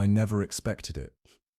I never expected it.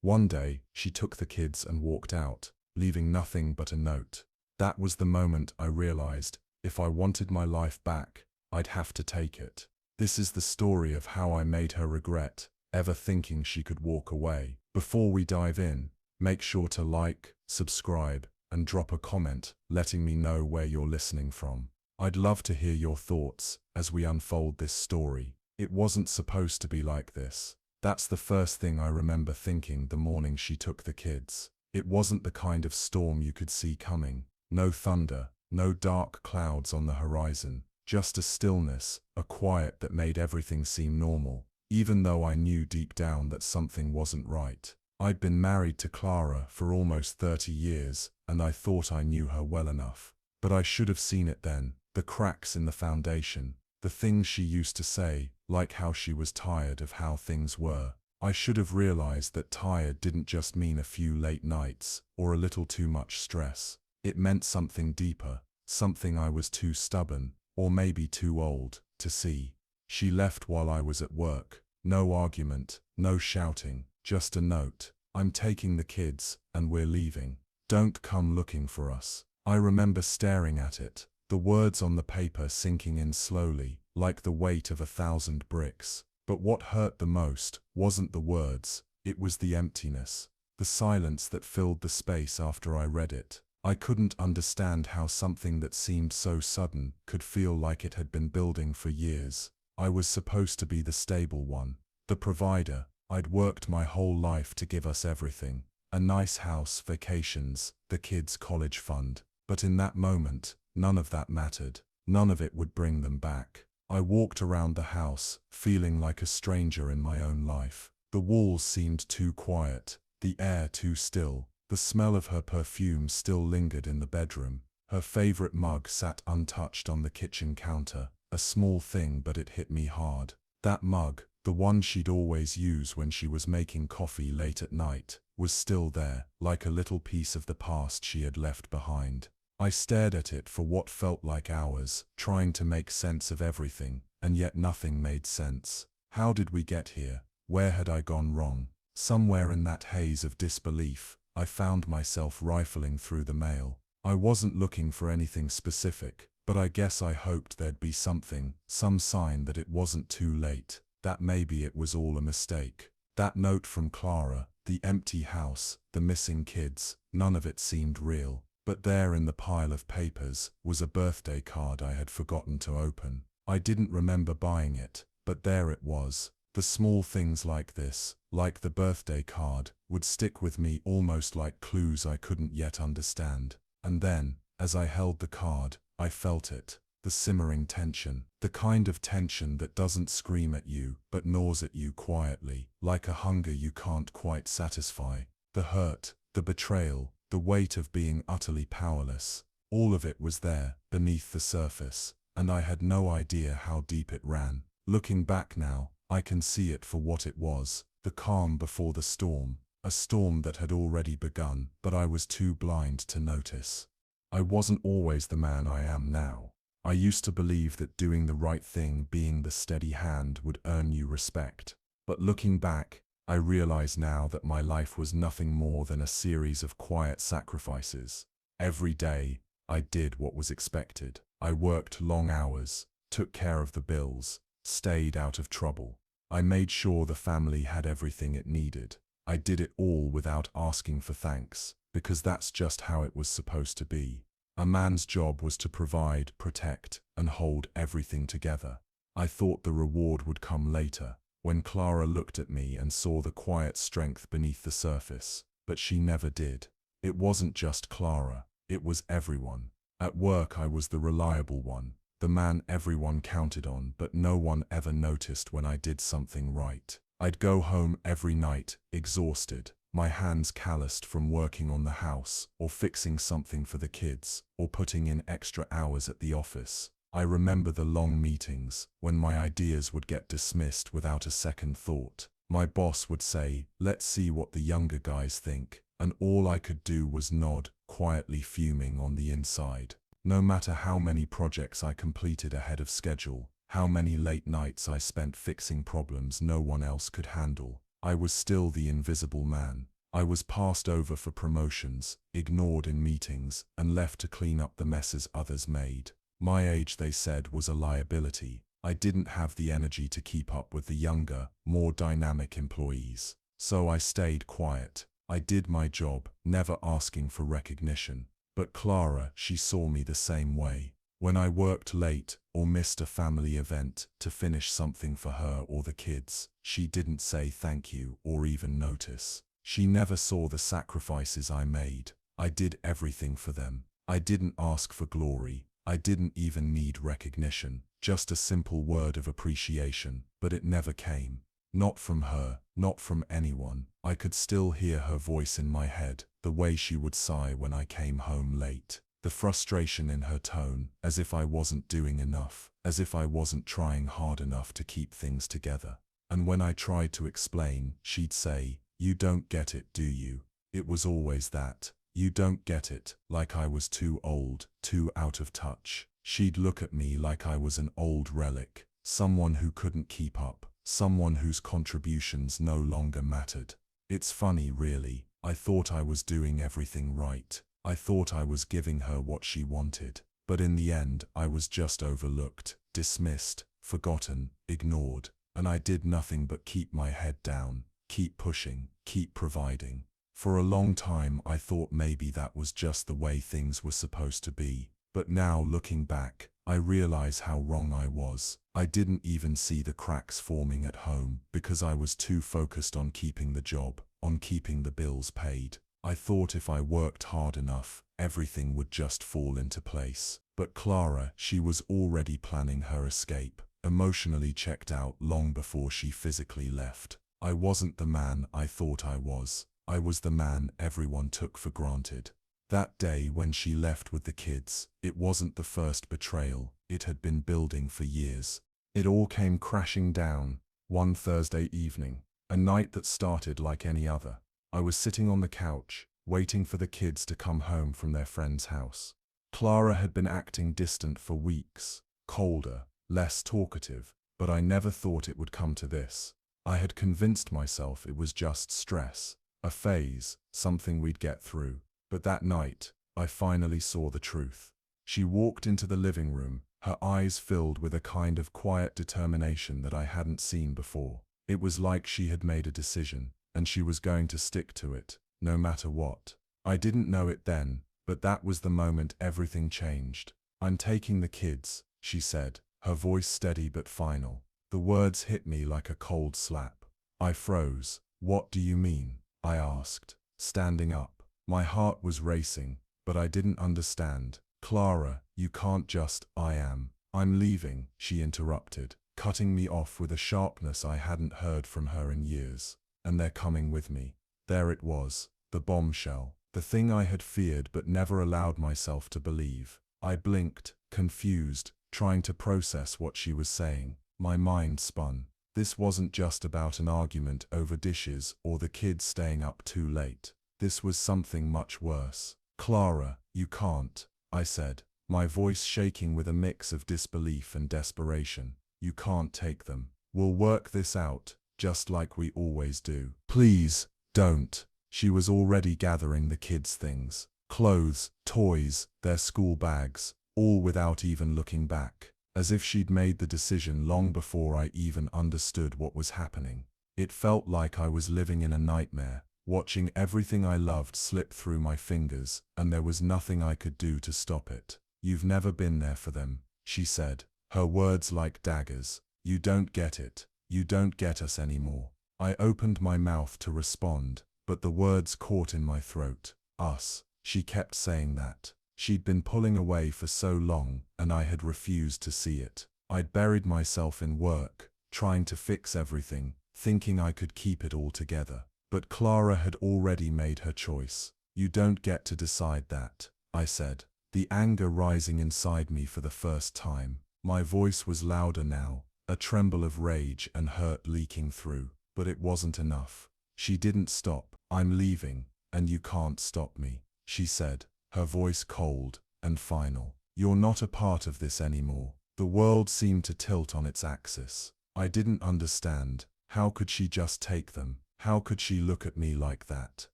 One day, she took the kids and walked out, leaving nothing but a note. That was the moment I realized, if I wanted my life back, I'd have to take it. This is the story of how I made her regret ever thinking she could walk away. Before we dive in, make sure to like, subscribe, and drop a comment letting me know where you're listening from. I'd love to hear your thoughts as we unfold this story. It wasn't supposed to be like this. That's the first thing I remember thinking the morning she took the kids. It wasn't the kind of storm you could see coming. No thunder, no dark clouds on the horizon. Just a stillness, a quiet that made everything seem normal, even though I knew deep down that something wasn't right. I'd been married to Clara for almost 30 years, and I thought I knew her well enough. But I should have seen it then, the cracks in the foundation, the things she used to say, like how she was tired of how things were. I should have realized that tired didn't just mean a few late nights, or a little too much stress. It meant something deeper, something I was too stubborn, or maybe too old, to see. She left while I was at work. No argument, no shouting, just a note. I'm taking the kids, and we're leaving. Don't come looking for us. I remember staring at it, the words on the paper sinking in slowly, like the weight of 1,000 bricks. But what hurt the most wasn't the words, it was the emptiness, the silence that filled the space after I read it. I couldn't understand how something that seemed so sudden could feel like it had been building for years. I was supposed to be the stable one, the provider. I'd worked my whole life to give us everything. A nice house, vacations, the kids' college fund. But in that moment, none of that mattered. None of it would bring them back. I walked around the house, feeling like a stranger in my own life. The walls seemed too quiet, the air too still. The smell of her perfume still lingered in the bedroom. Her favorite mug sat untouched on the kitchen counter. A small thing, but it hit me hard. That mug, the one she'd always use when she was making coffee late at night, was still there, like a little piece of the past she had left behind. I stared at it for what felt like hours, trying to make sense of everything, and yet nothing made sense. How did we get here? Where had I gone wrong? Somewhere in that haze of disbelief, I found myself rifling through the mail. I wasn't looking for anything specific, but I guess I hoped there'd be something, some sign that it wasn't too late, that maybe it was all a mistake. That note from Clara, the empty house, the missing kids, none of it seemed real. But there in the pile of papers was a birthday card I had forgotten to open. I didn't remember buying it, but there it was. The small things like this, like the birthday card, would stick with me almost like clues I couldn't yet understand. And then, as I held the card, I felt it. The simmering tension. The kind of tension that doesn't scream at you, but gnaws at you quietly, like a hunger you can't quite satisfy. The hurt, the betrayal, the weight of being utterly powerless. All of it was there, beneath the surface, and I had no idea how deep it ran. Looking back now, I can see it for what it was, the calm before the storm, a storm that had already begun, but I was too blind to notice. I wasn't always the man I am now. I used to believe that doing the right thing, being the steady hand, would earn you respect. But looking back, I realize now that my life was nothing more than a series of quiet sacrifices. Every day, I did what was expected. I worked long hours, took care of the bills, stayed out of trouble. I made sure the family had everything it needed. I did it all without asking for thanks, because that's just how it was supposed to be. A man's job was to provide, protect, and hold everything together. I thought the reward would come later, when Clara looked at me and saw the quiet strength beneath the surface. But she never did. It wasn't just Clara, it was everyone. At work I was the reliable one, the man everyone counted on, but no one ever noticed when I did something right. I'd go home every night, exhausted, my hands calloused from working on the house, or fixing something for the kids, or putting in extra hours at the office. I remember the long meetings, when my ideas would get dismissed without a second thought. My boss would say, "Let's see what the younger guys think," and all I could do was nod, quietly fuming on the inside. No matter how many projects I completed ahead of schedule, how many late nights I spent fixing problems no one else could handle, I was still the invisible man. I was passed over for promotions, ignored in meetings, and left to clean up the messes others made. My age, they said, was a liability. I didn't have the energy to keep up with the younger, more dynamic employees. So I stayed quiet. I did my job, never asking for recognition. But Clara, she saw me the same way. When I worked late or missed a family event to finish something for her or the kids, she didn't say thank you or even notice. She never saw the sacrifices I made. I did everything for them. I didn't ask for glory. I didn't even need recognition, just a simple word of appreciation, but it never came. Not from her, not from anyone. I could still hear her voice in my head, the way she would sigh when I came home late. The frustration in her tone, as if I wasn't doing enough, as if I wasn't trying hard enough to keep things together. And when I tried to explain, she'd say, "You don't get it, do you?" It was always that. "You don't get it," like I was too old, too out of touch. She'd look at me like I was an old relic, someone who couldn't keep up, someone whose contributions no longer mattered. It's funny, really. I thought I was doing everything right. I thought I was giving her what she wanted. But in the end, I was just overlooked, dismissed, forgotten, ignored. And I did nothing but keep my head down, keep pushing, keep providing. For a long time, I thought maybe that was just the way things were supposed to be. But now, looking back, I realize how wrong I was. I didn't even see the cracks forming at home because I was too focused on keeping the job, on keeping the bills paid. I thought if I worked hard enough, everything would just fall into place. But Clara, she was already planning her escape, emotionally checked out long before she physically left. I wasn't the man I thought I was. I was the man everyone took for granted. That day when she left with the kids, it wasn't the first betrayal. It had been building for years. It all came crashing down one Thursday evening, a night that started like any other. I was sitting on the couch, waiting for the kids to come home from their friend's house. Clara had been acting distant for weeks, colder, less talkative, but I never thought it would come to this. I had convinced myself it was just stress, a phase, something we'd get through. But that night, I finally saw the truth. She walked into the living room, her eyes filled with a kind of quiet determination that I hadn't seen before. It was like she had made a decision, and she was going to stick to it, no matter what. I didn't know it then, but that was the moment everything changed. "I'm taking the kids," she said, her voice steady but final. The words hit me like a cold slap. I froze. "What do you mean?" I asked, standing up. My heart was racing, but I didn't understand. "Clara, you can't just—" I'm leaving," she interrupted, cutting me off with a sharpness I hadn't heard from her in years. "And they're coming with me." There it was, the bombshell, the thing I had feared but never allowed myself to believe. I blinked, confused, trying to process what she was saying. My mind spun. This wasn't just about an argument over dishes or the kids staying up too late. This was something much worse. "Clara, you can't," I said, my voice shaking with a mix of disbelief and desperation. "You can't take them. We'll work this out, just like we always do. Please, don't." She was already gathering the kids' things. Clothes, toys, their school bags, all without even looking back. As if she'd made the decision long before I even understood what was happening. It felt like I was living in a nightmare, watching everything I loved slip through my fingers, and there was nothing I could do to stop it. "You've never been there for them," she said, her words like daggers. "You don't get it. You don't get us anymore." I opened my mouth to respond, but the words caught in my throat. "Us." She kept saying that. She'd been pulling away for so long, and I had refused to see it. I'd buried myself in work, trying to fix everything, thinking I could keep it all together. But Clara had already made her choice. "You don't get to decide that," I said, the anger rising inside me for the first time. My voice was louder now, a tremble of rage and hurt leaking through. But it wasn't enough. She didn't stop. "I'm leaving, and you can't stop me," she said, her voice cold and final. "You're not a part of this anymore." The world seemed to tilt on its axis. I didn't understand. How could she just take them? How could she look at me like that?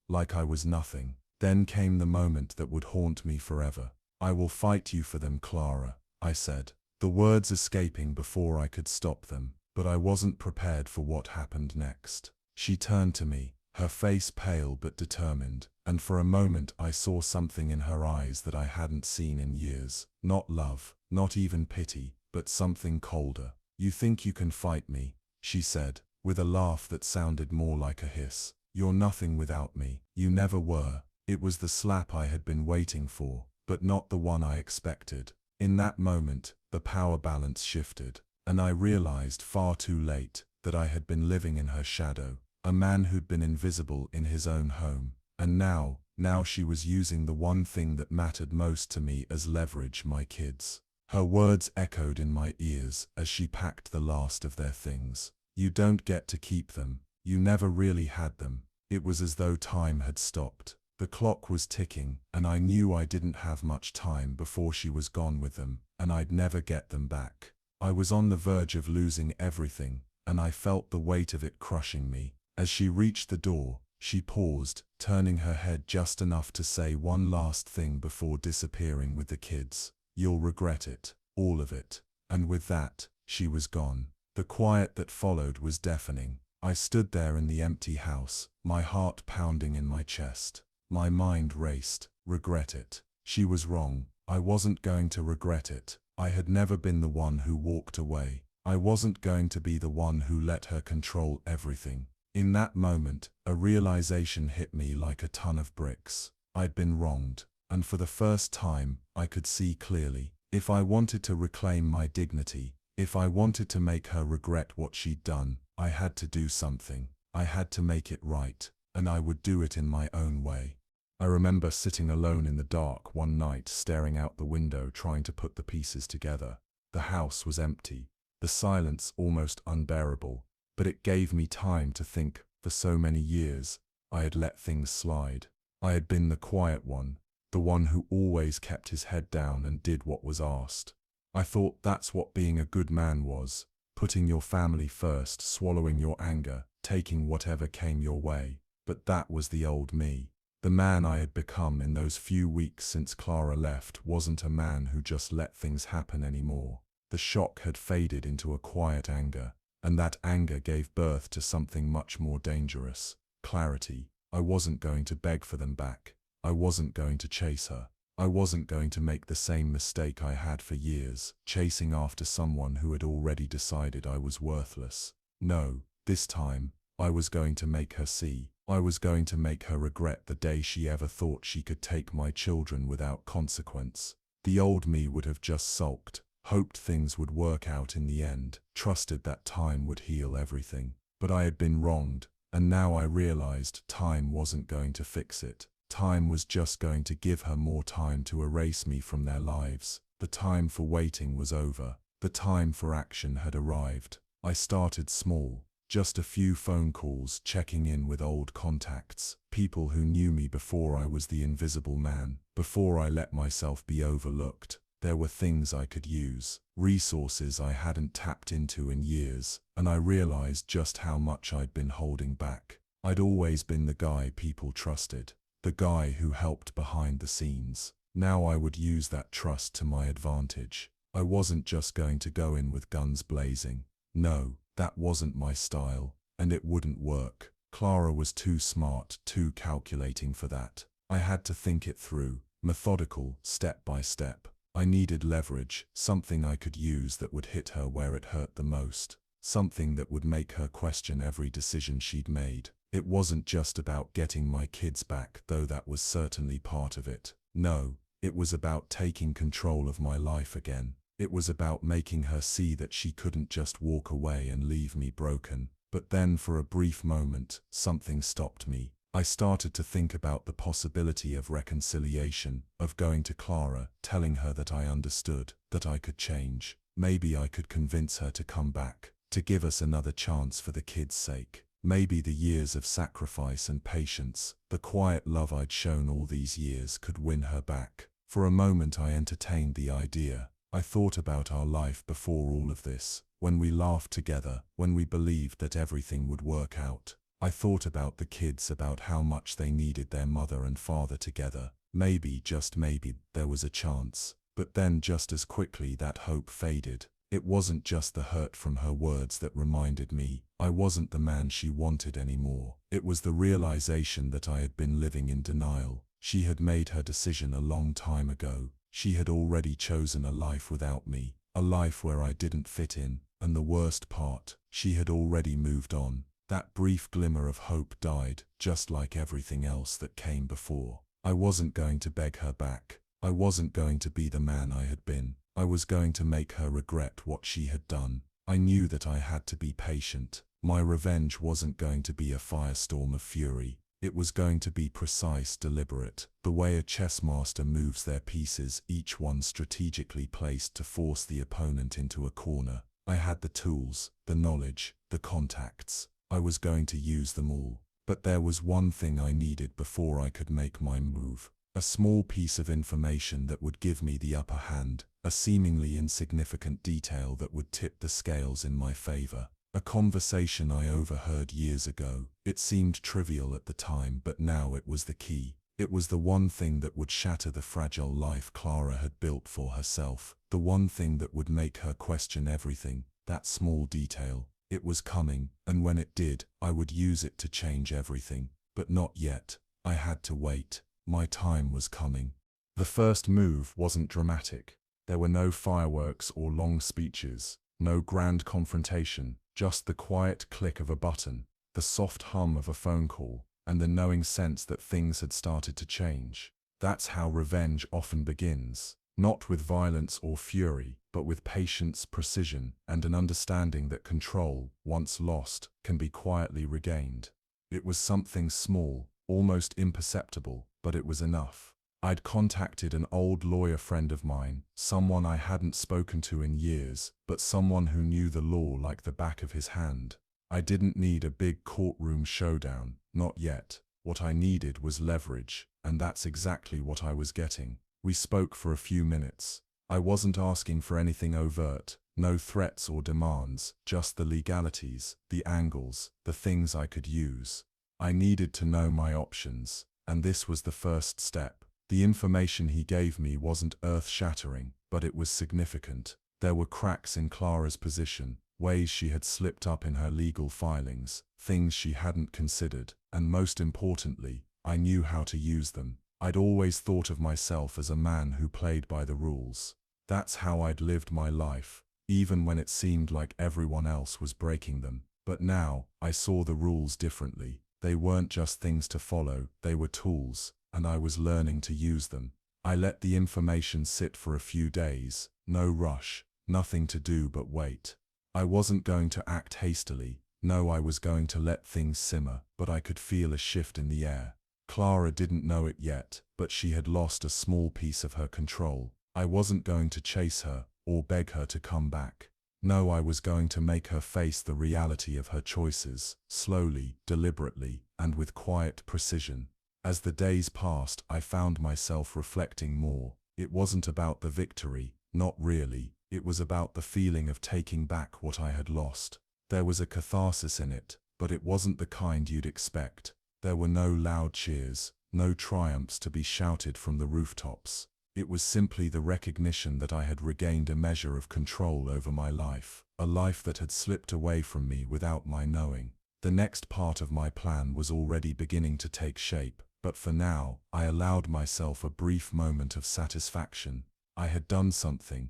Like I was nothing. Then came the moment that would haunt me forever. I will fight you for them, Clara, I said, the words escaping before I could stop them, but I wasn't prepared for what happened next. She turned to me, her face pale but determined, and for a moment I saw something in her eyes that I hadn't seen in years. Not love, not even pity, but something colder. You think you can fight me, she said, with a laugh that sounded more like a hiss. You're nothing without me. You never were. It was the slap I had been waiting for, but not the one I expected. In that moment, the power balance shifted, and I realized far too late that I had been living in her shadow, a man who'd been invisible in his own home. And now she was using the one thing that mattered most to me as leverage, my kids. Her words echoed in my ears as she packed the last of their things. You don't get to keep them. You never really had them. It was as though time had stopped. The clock was ticking, and I knew I didn't have much time before she was gone with them, and I'd never get them back. I was on the verge of losing everything, and I felt the weight of it crushing me. As she reached the door, she paused, turning her head just enough to say one last thing before disappearing with the kids. You'll regret it, all of it. And with that, she was gone. The quiet that followed was deafening. I stood there in the empty house, my heart pounding in my chest. My mind raced. Regret it. She was wrong. I wasn't going to regret it. I had never been the one who walked away. I wasn't going to be the one who let her control everything. In that moment, a realization hit me like a ton of bricks. I'd been wronged, and for the first time, I could see clearly. If I wanted to reclaim my dignity, if I wanted to make her regret what she'd done, I had to do something. I had to make it right, and I would do it in my own way. I remember sitting alone in the dark one night, staring out the window, trying to put the pieces together. The house was empty, the silence almost unbearable, but it gave me time to think. For so many years, I had let things slide. I had been the quiet one, the one who always kept his head down and did what was asked. I thought that's what being a good man was, putting your family first, swallowing your anger, taking whatever came your way. But that was the old me. The man I had become in those few weeks since Clara left wasn't a man who just let things happen anymore. The shock had faded into a quiet anger, and that anger gave birth to something much more dangerous. Clarity. I wasn't going to beg for them back. I wasn't going to chase her. I wasn't going to make the same mistake I had for years, chasing after someone who had already decided I was worthless. No, this time, I was going to make her see. I was going to make her regret the day she ever thought she could take my children without consequence. The old me would have just sulked, hoped things would work out in the end, trusted that time would heal everything. But I had been wronged, and now I realized time wasn't going to fix it. Time was just going to give her more time to erase me from their lives. The time for waiting was over. The time for action had arrived. I started small. Just a few phone calls, checking in with old contacts, people who knew me before I was the invisible man, before I let myself be overlooked. There were things I could use, resources I hadn't tapped into in years, and I realized just how much I'd been holding back. I'd always been the guy people trusted, the guy who helped behind the scenes. Now I would use that trust to my advantage. I wasn't just going to go in with guns blazing. No. That wasn't my style, and it wouldn't work. Clara was too smart, too calculating for that. I had to think it through, methodical, step by step. I needed leverage, something I could use that would hit her where it hurt the most, something that would make her question every decision she'd made. It wasn't just about getting my kids back, though that was certainly part of it. No, it was about taking control of my life again. It was about making her see that she couldn't just walk away and leave me broken. But then for a brief moment, something stopped me. I started to think about the possibility of reconciliation, of going to Clara, telling her that I understood, that I could change. Maybe I could convince her to come back, to give us another chance for the kids' sake. Maybe the years of sacrifice and patience, the quiet love I'd shown all these years, could win her back. For a moment I entertained the idea. I thought about our life before all of this, when we laughed together, when we believed that everything would work out. I thought about the kids, about how much they needed their mother and father together. Maybe, just maybe, there was a chance. But then just as quickly that hope faded. It wasn't just the hurt from her words that reminded me I wasn't the man she wanted anymore. It was the realization that I had been living in denial. She had made her decision a long time ago. She had already chosen a life without me, a life where I didn't fit in, and the worst part, she had already moved on. That brief glimmer of hope died, just like everything else that came before. I wasn't going to beg her back. I wasn't going to be the man I had been. I was going to make her regret what she had done. I knew that I had to be patient. My revenge wasn't going to be a firestorm of fury. It was going to be precise, deliberate, the way a chess master moves their pieces, each one strategically placed to force the opponent into a corner. I had the tools, the knowledge, the contacts. I was going to use them all. But there was one thing I needed before I could make my move. A small piece of information that would give me the upper hand, a seemingly insignificant detail that would tip the scales in my favor. A conversation I overheard years ago. It seemed trivial at the time, but now it was the key. It was the one thing that would shatter the fragile life Clara had built for herself. The one thing that would make her question everything. That small detail. It was coming, and when it did, I would use it to change everything. But not yet. I had to wait. My time was coming. The first move wasn't dramatic. There were no fireworks or long speeches, no grand confrontation, just the quiet click of a button, the soft hum of a phone call, and the knowing sense that things had started to change. That's how revenge often begins. Not with violence or fury, but with patience, precision, and an understanding that control, once lost, can be quietly regained. It was something small, almost imperceptible, but it was enough. I'd contacted an old lawyer friend of mine, someone I hadn't spoken to in years, but someone who knew the law like the back of his hand. I didn't need a big courtroom showdown, not yet. What I needed was leverage, and that's exactly what I was getting. We spoke for a few minutes. I wasn't asking for anything overt, no threats or demands, just the legalities, the angles, the things I could use. I needed to know my options, and this was the first step. The information he gave me wasn't earth-shattering, but it was significant. There were cracks in Clara's position, ways she had slipped up in her legal filings, things she hadn't considered, and most importantly, I knew how to use them. I'd always thought of myself as a man who played by the rules. That's how I'd lived my life, even when it seemed like everyone else was breaking them. But now, I saw the rules differently. They weren't just things to follow, they were tools, and I was learning to use them. I let the information sit for a few days, no rush, nothing to do but wait. I wasn't going to act hastily. No, I was going to let things simmer, but I could feel a shift in the air. Clara didn't know it yet, but she had lost a small piece of her control. I wasn't going to chase her, or beg her to come back. No, I was going to make her face the reality of her choices, slowly, deliberately, and with quiet precision. As the days passed, I found myself reflecting more. It wasn't about the victory, not really. It was about the feeling of taking back what I had lost. There was a catharsis in it, but it wasn't the kind you'd expect. There were no loud cheers, no triumphs to be shouted from the rooftops. It was simply the recognition that I had regained a measure of control over my life, a life that had slipped away from me without my knowing. The next part of my plan was already beginning to take shape, but for now, I allowed myself a brief moment of satisfaction. I had done something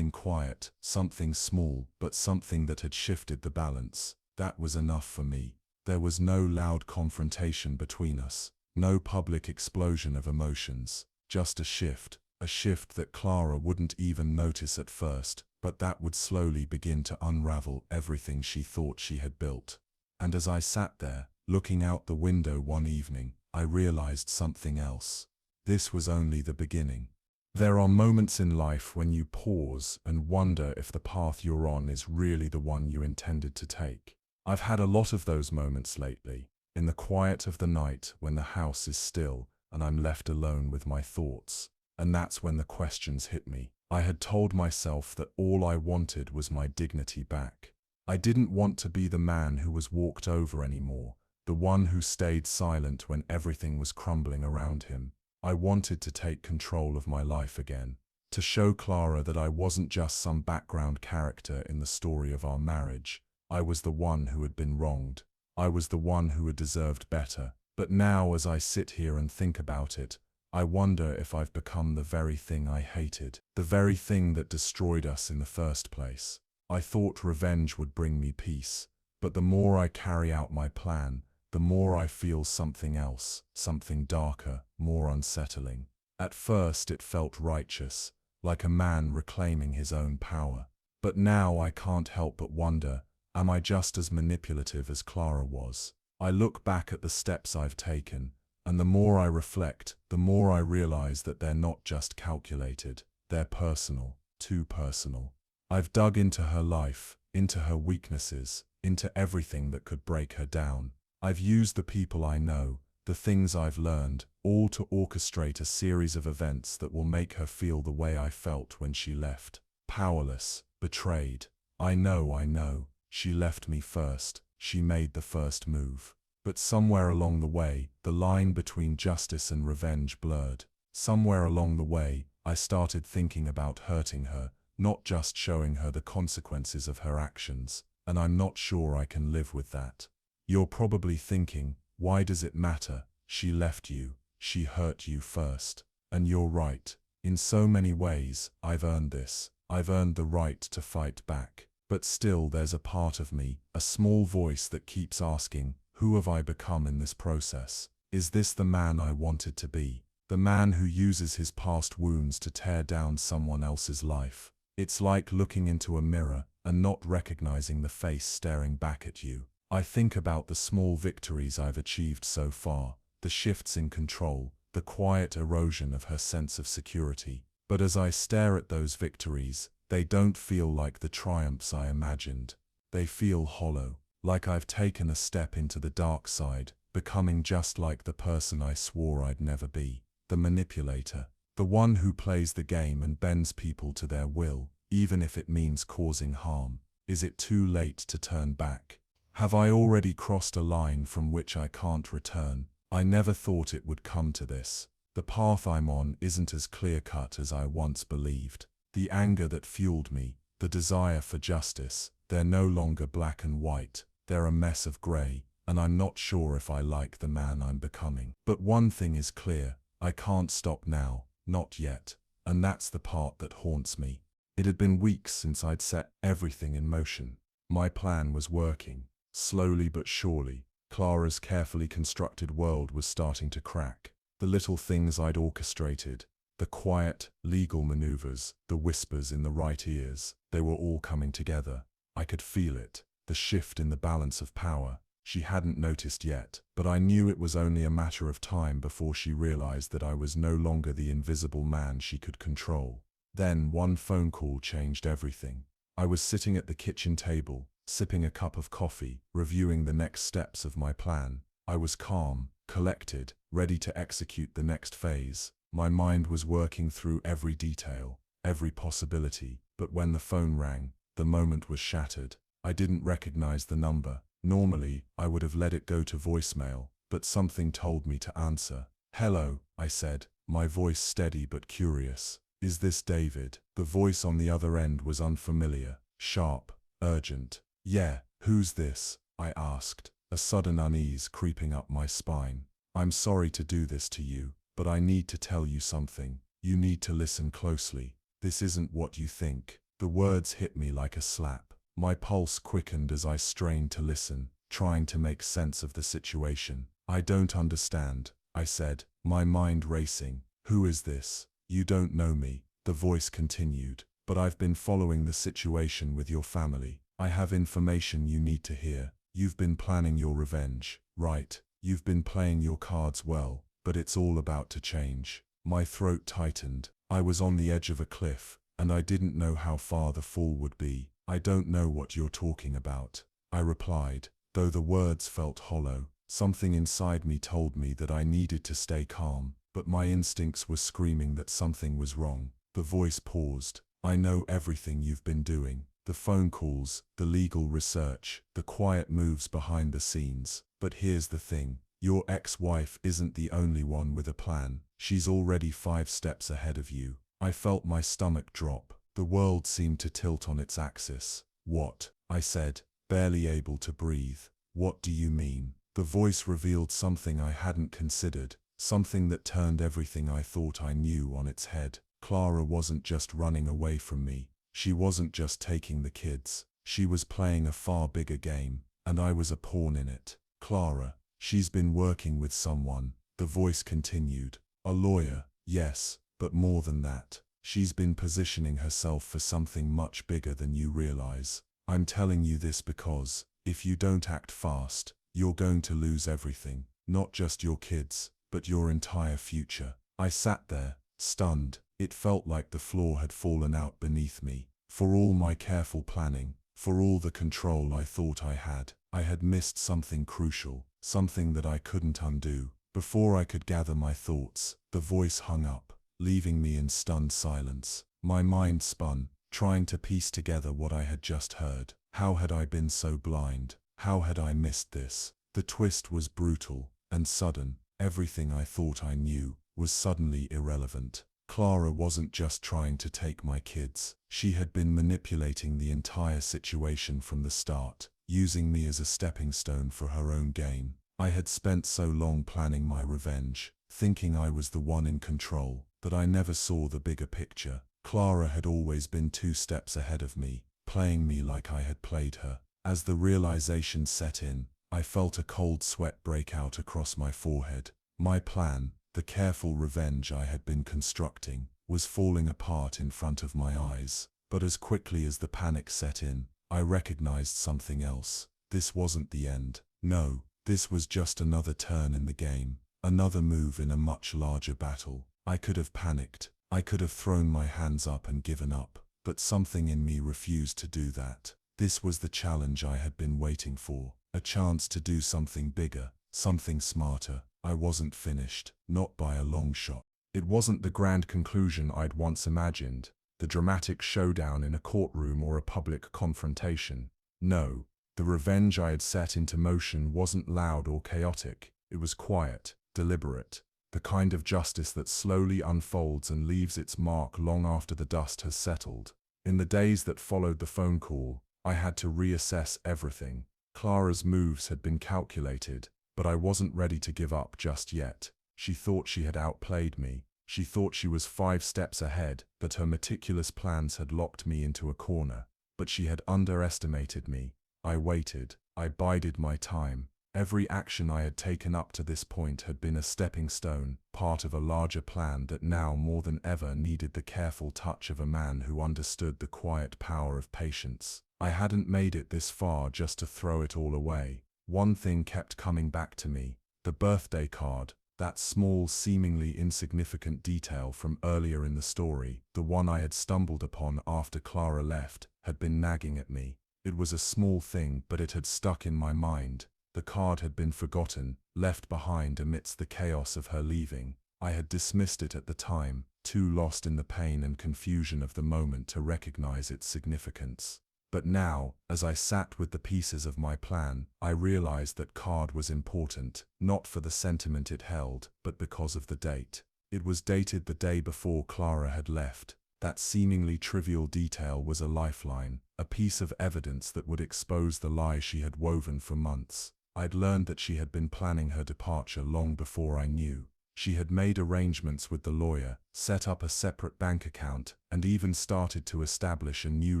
quiet, something small, but something that had shifted the balance. That was enough for me. There was no loud confrontation between us, no public explosion of emotions, just a shift that Clara wouldn't even notice at first, but that would slowly begin to unravel everything she thought she had built. And as I sat there, looking out the window one evening, I realized something else. This was only the beginning. There are moments in life when you pause and wonder if the path you're on is really the one you intended to take. I've had a lot of those moments lately, in the quiet of the night when the house is still and I'm left alone with my thoughts. And that's when the questions hit me. I had told myself that all I wanted was my dignity back. I didn't want to be the man who was walked over anymore, the one who stayed silent when everything was crumbling around him. I wanted to take control of my life again, to show Clara that I wasn't just some background character in the story of our marriage. I was the one who had been wronged. I was the one who had deserved better. But now, as I sit here and think about it, I wonder if I've become the very thing I hated, the very thing that destroyed us in the first place. I thought revenge would bring me peace, but the more I carry out my plan, the more I feel something else, something darker, more unsettling. At first it felt righteous, like a man reclaiming his own power. But now I can't help but wonder, am I just as manipulative as Clara was? I look back at the steps I've taken, and the more I reflect, the more I realize that they're not just calculated, they're personal, too personal. I've dug into her life, into her weaknesses, into everything that could break her down. I've used the people I know, the things I've learned, all to orchestrate a series of events that will make her feel the way I felt when she left. Powerless, betrayed. I know, she left me first, she made the first move. But somewhere along the way, the line between justice and revenge blurred. Somewhere along the way, I started thinking about hurting her, not just showing her the consequences of her actions, and I'm not sure I can live with that. You're probably thinking, why does it matter? She left you, she hurt you first. And you're right. In so many ways, I've earned this. I've earned the right to fight back. But still there's a part of me, a small voice that keeps asking, who have I become in this process? Is this the man I wanted to be? The man who uses his past wounds to tear down someone else's life? It's like looking into a mirror and not recognizing the face staring back at you. I think about the small victories I've achieved so far, the shifts in control, the quiet erosion of her sense of security. But as I stare at those victories, they don't feel like the triumphs I imagined. They feel hollow, like I've taken a step into the dark side, becoming just like the person I swore I'd never be. The manipulator, the one who plays the game and bends people to their will, even if it means causing harm. Is it too late to turn back? Have I already crossed a line from which I can't return? I never thought it would come to this. The path I'm on isn't as clear-cut as I once believed. The anger that fueled me, the desire for justice, they're no longer black and white. They're a mess of grey, and I'm not sure if I like the man I'm becoming. But one thing is clear, I can't stop now, not yet, and that's the part that haunts me. It had been weeks since I'd set everything in motion. My plan was working. Slowly but surely, Clara's carefully constructed world was starting to crack. The little things I'd orchestrated, the quiet, legal maneuvers, the whispers in the right ears, they were all coming together. I could feel it, the shift in the balance of power. She hadn't noticed yet, but I knew it was only a matter of time before she realized that I was no longer the invisible man she could control. Then one phone call changed everything. I was sitting at the kitchen table, sipping a cup of coffee, reviewing the next steps of my plan. I was calm, collected, ready to execute the next phase. My mind was working through every detail, every possibility, but when the phone rang, the moment was shattered. I didn't recognize the number. Normally, I would have let it go to voicemail, but something told me to answer. "Hello," I said, my voice steady but curious. "Is this David?" The voice on the other end was unfamiliar, sharp, urgent. "Yeah, who's this?" I asked, a sudden unease creeping up my spine. "I'm sorry to do this to you, but I need to tell you something. You need to listen closely. This isn't what you think." The words hit me like a slap. My pulse quickened as I strained to listen, trying to make sense of the situation. "I don't understand," I said, my mind racing. "Who is this? You don't know me," the voice continued, "but I've been following the situation with your family. I have information you need to hear. You've been planning your revenge, right? You've been playing your cards well, but it's all about to change." My throat tightened. I was on the edge of a cliff, and I didn't know how far the fall would be. "I don't know what you're talking about," I replied, though the words felt hollow. Something inside me told me that I needed to stay calm, but my instincts were screaming that something was wrong. The voice paused. "I know everything you've been doing. The phone calls, the legal research, the quiet moves behind the scenes. But here's the thing. Your ex-wife isn't the only one with a plan. She's already 5 steps ahead of you. I felt my stomach drop. The world seemed to tilt on its axis. What? I said, barely able to breathe. What do you mean? The voice revealed something I hadn't considered, something that turned everything I thought I knew on its head. Clara wasn't just running away from me. She wasn't just taking the kids. She was playing a far bigger game, and I was a pawn in it. Clara, she's been working with someone, the voice continued. A lawyer, yes, but more than that. She's been positioning herself for something much bigger than you realize. I'm telling you this because, if you don't act fast, you're going to lose everything. Not just your kids, but your entire future. I sat there, stunned. It felt like the floor had fallen out beneath me. For all my careful planning, for all the control I thought I had missed something crucial, something that I couldn't undo. Before I could gather my thoughts, the voice hung up, leaving me in stunned silence. My mind spun, trying to piece together what I had just heard. How had I been so blind? How had I missed this? The twist was brutal and sudden. Everything I thought I knew was suddenly irrelevant. Clara wasn't just trying to take my kids. She had been manipulating the entire situation from the start, using me as a stepping stone for her own game. I had spent so long planning my revenge, thinking I was the one in control, that I never saw the bigger picture. Clara had always been 2 steps ahead of me, playing me like I had played her. As the realization set in, I felt a cold sweat break out across my forehead. My plan, the careful revenge I had been constructing, was falling apart in front of my eyes. But as quickly as the panic set in, I recognized something else. This wasn't the end. No, this was just another turn in the game, another move in a much larger battle. I could have panicked. I could have thrown my hands up and given up, but something in me refused to do that. This was the challenge I had been waiting for, a chance to do something bigger, something smarter. I wasn't finished, not by a long shot. It wasn't the grand conclusion I'd once imagined, the dramatic showdown in a courtroom or a public confrontation. No, the revenge I had set into motion wasn't loud or chaotic. It was quiet, deliberate, the kind of justice that slowly unfolds and leaves its mark long after the dust has settled. In the days that followed the phone call, I had to reassess everything. Clara's moves had been calculated, but I wasn't ready to give up just yet. She thought she had outplayed me. She thought she was 5 steps ahead, that her meticulous plans had locked me into a corner. But she had underestimated me. I waited. I bided my time. Every action I had taken up to this point had been a stepping stone, part of a larger plan that now more than ever needed the careful touch of a man who understood the quiet power of patience. I hadn't made it this far just to throw it all away. One thing kept coming back to me, the birthday card, that small, seemingly insignificant detail from earlier in the story, the one I had stumbled upon after Clara left, had been nagging at me. It was a small thing, but it had stuck in my mind. The card had been forgotten, left behind amidst the chaos of her leaving. I had dismissed it at the time, too lost in the pain and confusion of the moment to recognize its significance. But now, as I sat with the pieces of my plan, I realized that card was important, not for the sentiment it held, but because of the date. It was dated the day before Clara had left. That seemingly trivial detail was a lifeline, a piece of evidence that would expose the lie she had woven for months. I'd learned that she had been planning her departure long before I knew. She had made arrangements with the lawyer, set up a separate bank account, and even started to establish a new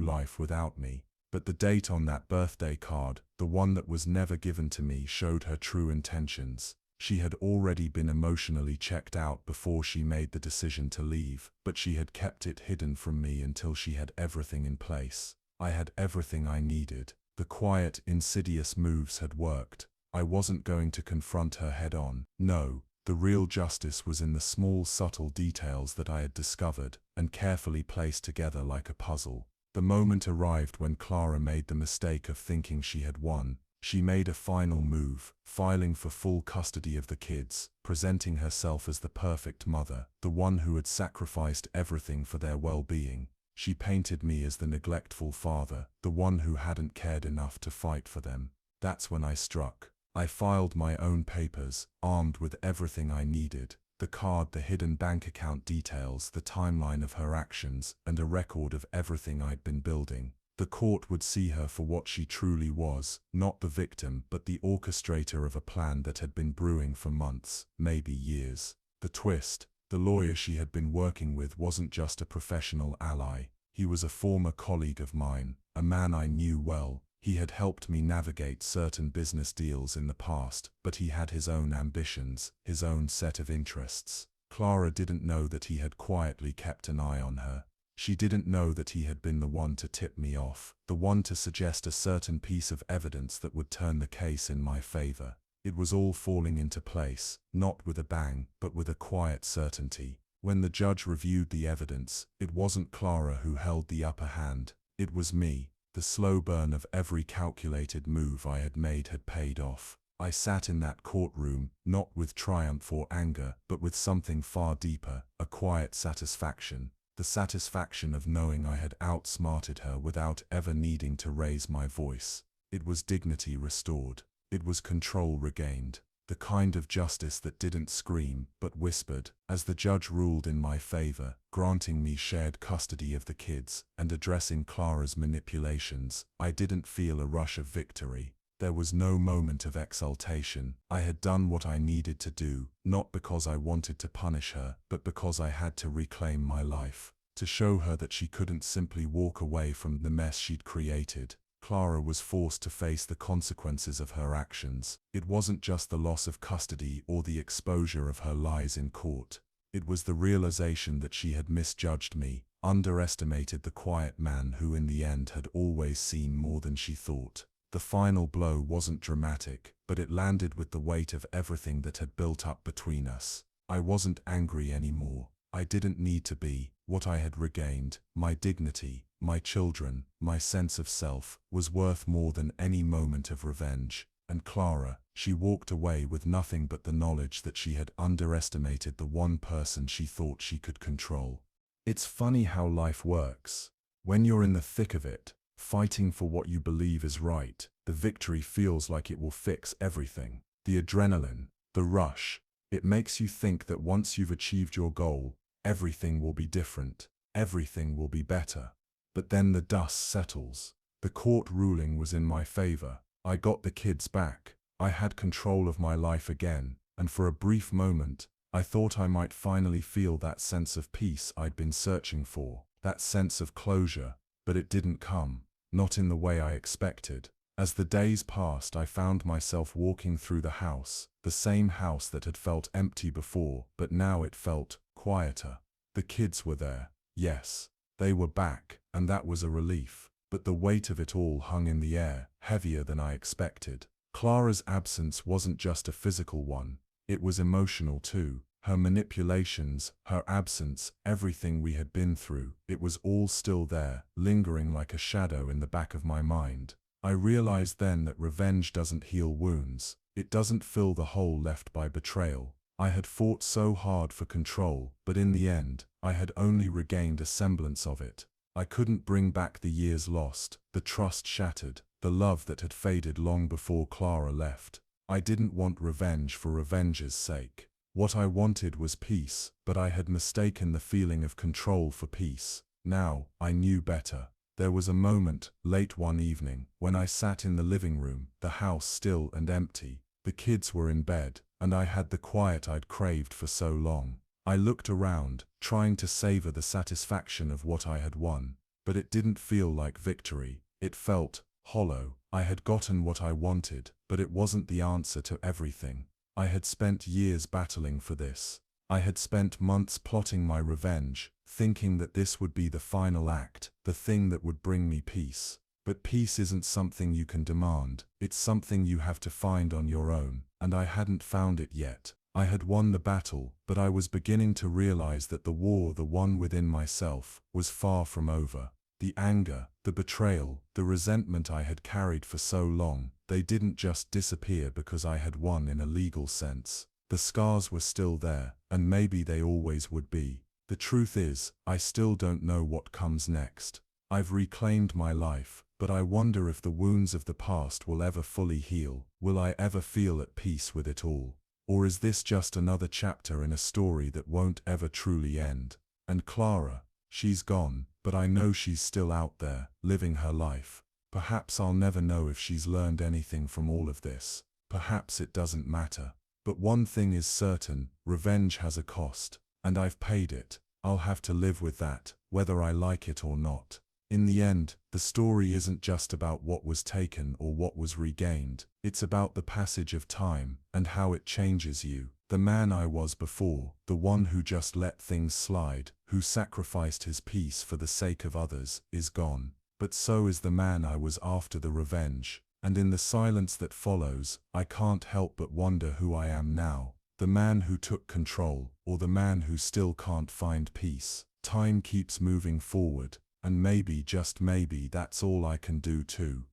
life without me. But the date on that birthday card, the one that was never given to me, showed her true intentions. She had already been emotionally checked out before she made the decision to leave, but she had kept it hidden from me until she had everything in place. I had everything I needed. The quiet, insidious moves had worked. I wasn't going to confront her head on. No. The real justice was in the small, subtle details that I had discovered and carefully placed together like a puzzle. The moment arrived when Clara made the mistake of thinking she had won. She made a final move, filing for full custody of the kids, presenting herself as the perfect mother, the one who had sacrificed everything for their well-being. She painted me as the neglectful father, the one who hadn't cared enough to fight for them. That's when I struck. I filed my own papers, armed with everything I needed. The card, the hidden bank account details, the timeline of her actions, and a record of everything I'd been building. The court would see her for what she truly was, not the victim, but the orchestrator of a plan that had been brewing for months, maybe years. The twist: the lawyer she had been working with wasn't just a professional ally. He was a former colleague of mine, a man I knew well. He had helped me navigate certain business deals in the past, but he had his own ambitions, his own set of interests. Clara didn't know that he had quietly kept an eye on her. She didn't know that he had been the one to tip me off, the one to suggest a certain piece of evidence that would turn the case in my favor. It was all falling into place, not with a bang, but with a quiet certainty. When the judge reviewed the evidence, it wasn't Clara who held the upper hand. It was me. The slow burn of every calculated move I had made had paid off. I sat in that courtroom, not with triumph or anger, but with something far deeper, a quiet satisfaction. The satisfaction of knowing I had outsmarted her without ever needing to raise my voice. It was dignity restored. It was control regained. The kind of justice that didn't scream, but whispered. As the judge ruled in my favor, granting me shared custody of the kids, and addressing Clara's manipulations, I didn't feel a rush of victory. There was no moment of exultation. I had done what I needed to do, not because I wanted to punish her, but because I had to reclaim my life, to show her that she couldn't simply walk away from the mess she'd created. Clara was forced to face the consequences of her actions. It wasn't just the loss of custody or the exposure of her lies in court. It was the realization that she had misjudged me, underestimated the quiet man who in the end had always seen more than she thought. The final blow wasn't dramatic, but it landed with the weight of everything that had built up between us. I wasn't angry anymore. I didn't need to be. What I had regained, my dignity, my children, my sense of self, was worth more than any moment of revenge. And Clara, she walked away with nothing but the knowledge that she had underestimated the one person she thought she could control. It's funny how life works. When you're in the thick of it, fighting for what you believe is right, the victory feels like it will fix everything. The adrenaline, the rush, it makes you think that once you've achieved your goal, everything will be different, everything will be better. But then the dust settles. The court ruling was in my favor. I got the kids back. I had control of my life again, and for a brief moment, I thought I might finally feel that sense of peace I'd been searching for, that sense of closure, but it didn't come, not in the way I expected. As the days passed, I found myself walking through the house, the same house that had felt empty before, but now it felt quieter. The kids were there, yes, they were back, and that was a relief. But the weight of it all hung in the air, heavier than I expected. Clara's absence wasn't just a physical one, it was emotional too. Her manipulations, her absence, everything we had been through, it was all still there, lingering like a shadow in the back of my mind. I realized then that revenge doesn't heal wounds. It doesn't fill the hole left by betrayal. I had fought so hard for control, but in the end, I had only regained a semblance of it. I couldn't bring back the years lost, the trust shattered, the love that had faded long before Clara left. I didn't want revenge for revenge's sake. What I wanted was peace, but I had mistaken the feeling of control for peace. Now, I knew better. There was a moment, late one evening, when I sat in the living room, the house still and empty. The kids were in bed, and I had the quiet I'd craved for so long. I looked around, trying to savor the satisfaction of what I had won, but it didn't feel like victory. It felt hollow. I had gotten what I wanted, but it wasn't the answer to everything. I had spent years battling for this. I had spent months plotting my revenge, thinking that this would be the final act, the thing that would bring me peace. But peace isn't something you can demand, it's something you have to find on your own, and I hadn't found it yet. I had won the battle, but I was beginning to realize that the war, the one within myself, was far from over. The anger, the betrayal, the resentment I had carried for so long, they didn't just disappear because I had won in a legal sense. The scars were still there, and maybe they always would be. The truth is, I still don't know what comes next. I've reclaimed my life, but I wonder if the wounds of the past will ever fully heal. Will I ever feel at peace with it all? Or is this just another chapter in a story that won't ever truly end? And Clara, she's gone, but I know she's still out there, living her life. Perhaps I'll never know if she's learned anything from all of this. Perhaps it doesn't matter. But one thing is certain, revenge has a cost, and I've paid it. I'll have to live with that, whether I like it or not. In the end, the story isn't just about what was taken or what was regained. It's about the passage of time and how it changes you. The man I was before, the one who just let things slide, who sacrificed his peace for the sake of others, is gone. But so is the man I was after the revenge. And in the silence that follows, I can't help but wonder who I am now. The man who took control, or the man who still can't find peace. Time keeps moving forward, and maybe, just maybe, that's all I can do too.